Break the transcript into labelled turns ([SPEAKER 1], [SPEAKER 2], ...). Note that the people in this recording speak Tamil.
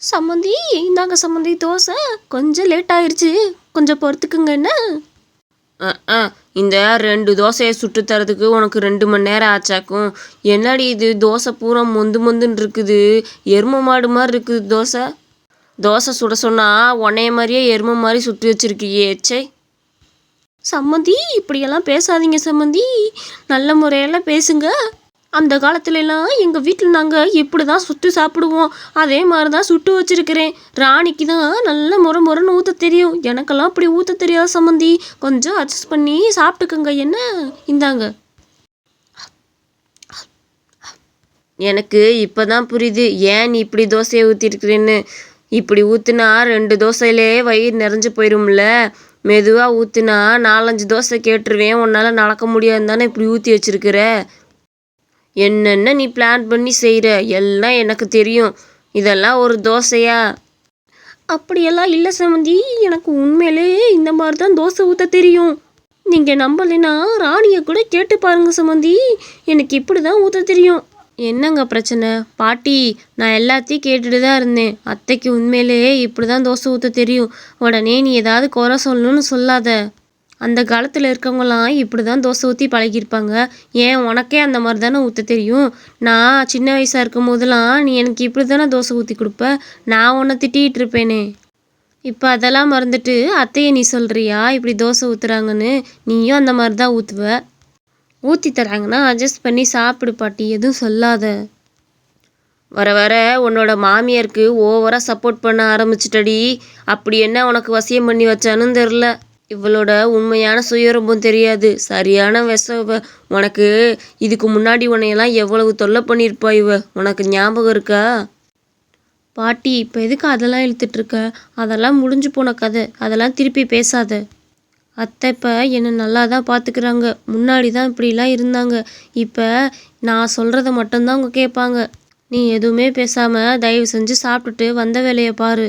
[SPEAKER 1] சம்மந்தி, இந்தாங்க சம்மந்தி தோசை. கொஞ்சம் லேட் ஆயிடுச்சு, கொஞ்சம் பொறுத்துக்குங்க என்ன.
[SPEAKER 2] இந்த 2 தோசையை சுட்டு தரதுக்கு உனக்கு 2 மணி நேரம் ஆச்சாக்கும். என்னடி இது தோசை பூரா மொந்துன்னு இருக்குது, எருமை மாடு மாதிரி இருக்குது தோசை. தோசை சுட சொன்னா உன்னைய மாதிரியே எருமை மாதிரி சுட்டு வச்சிருக்கியே சே.
[SPEAKER 1] சம்மந்தி, இப்படியெல்லாம் பேசாதீங்க சம்மந்தி, நல்ல முறையெல்லாம் பேசுங்க. அந்த காலத்துலலாம் எங்கள் வீட்டில் நாங்கள் இப்படி தான் சுட்டு சாப்பிடுவோம், அதே மாதிரி தான் சுட்டு வச்சுருக்கிறேன். ராணிக்கு தான் நல்ல முறைன்னு ஊற்ற தெரியும், எனக்கெல்லாம் அப்படி ஊற்ற தெரியாது சம்மந்தி. கொஞ்சம் அட்ஜஸ்ட் பண்ணி சாப்பிட்டுக்குங்க என்ன. இந்தாங்க.
[SPEAKER 2] எனக்கு இப்போ தான் புரியுது ஏன் நீ இப்படி தோசையை ஊற்றிருக்கிறேன்னு. இப்படி ஊற்றுனா 2 தோசையிலே வயிறு நிறைஞ்சு போயிடும்ல. மெதுவாக ஊற்றுனா 4-5 தோசை கேட்டுருவேன், உன்னால் நடக்க முடியாதுன்னு தானே இப்படி ஊற்றி வச்சிருக்கிற. என்னென்ன நீ பிளான் பண்ணி செய்கிற எல்லாம் எனக்கு தெரியும். இதெல்லாம் ஒரு தோசையா?
[SPEAKER 1] அப்படியெல்லாம் இல்லை சம்மந்தி, எனக்கு உண்மையிலே இந்த மாதிரி தான் தோசை ஊற்ற தெரியும். நீங்கள் நம்பலைன்னா ராணியை கூட கேட்டு பாருங்க சம்மந்தி, எனக்கு இப்படி தான் ஊற்ற தெரியும்.
[SPEAKER 2] என்னங்க பிரச்சனை பாட்டி? நான் எல்லாத்தையும் கேட்டுட்டு தான் இருந்தேன். அத்தைக்கு உண்மையிலே இப்படி தான் தோசை ஊற்ற தெரியும். உடனே நீ ஏதாவது குறை சொல்லணும்னு சொல்லாத. அந்த காலத்தில் இருக்கவங்களாம் இப்படி தான் தோசை ஊற்றி பழகியிருப்பாங்க. ஏன் உனக்கே அந்த மாதிரி தானே ஊற்ற தெரியும். நான் சின்ன வயசாக இருக்கும் போதெல்லாம் நீ எனக்கு இப்படி தானே தோசை ஊற்றி கொடுப்ப, நான் உன்னை திட்டிகிட்டு இருப்பேனே. இப்போ அதெல்லாம் மறந்துட்டு அத்தையை நீ சொல்கிறியா இப்படி தோசை ஊற்றுறாங்கன்னு? நீயும் அந்த மாதிரி தான் ஊற்றுவ. ஊற்றி தராங்கன்னா அட்ஜஸ்ட் பண்ணி சாப்பிடு பாட்டி, எதுவும் சொல்லாத. வர வர உன்னோட மாமியாருக்கு ஓவராக சப்போர்ட் பண்ண ஆரம்பிச்சிட்டடி. அப்படி என்ன உனக்கு வசியம் பண்ணி வச்சானுன்னு தெரில. இவளோட உண்மையான சுயரூபம் தெரியாது, சரியான உனக்கு. இதுக்கு முன்னாடி உன்னையெல்லாம் எவ்வளவு தொல்லை பண்ணியிருப்பா இவ, உனக்கு ஞாபகம் இருக்கா?
[SPEAKER 1] பாட்டி, இப்போ எதுக்கு அதெல்லாம் இழுத்துட்ருக்க? அதெல்லாம் முடிஞ்சு போன கதை, அதெல்லாம் திருப்பி பேசாத. அத்தை இப்போ என்னை நல்லா தான் பார்த்துக்கிறாங்க, முன்னாடி தான் இப்படிலாம் இருந்தாங்க. இப்போ நான் சொல்கிறத மட்டும்தான் அவங்க கேட்பாங்க. நீ எதுவுமே பேசாமல் தயவு செஞ்சு சாப்பிட்டுட்டு வந்த வேலையை பாரு.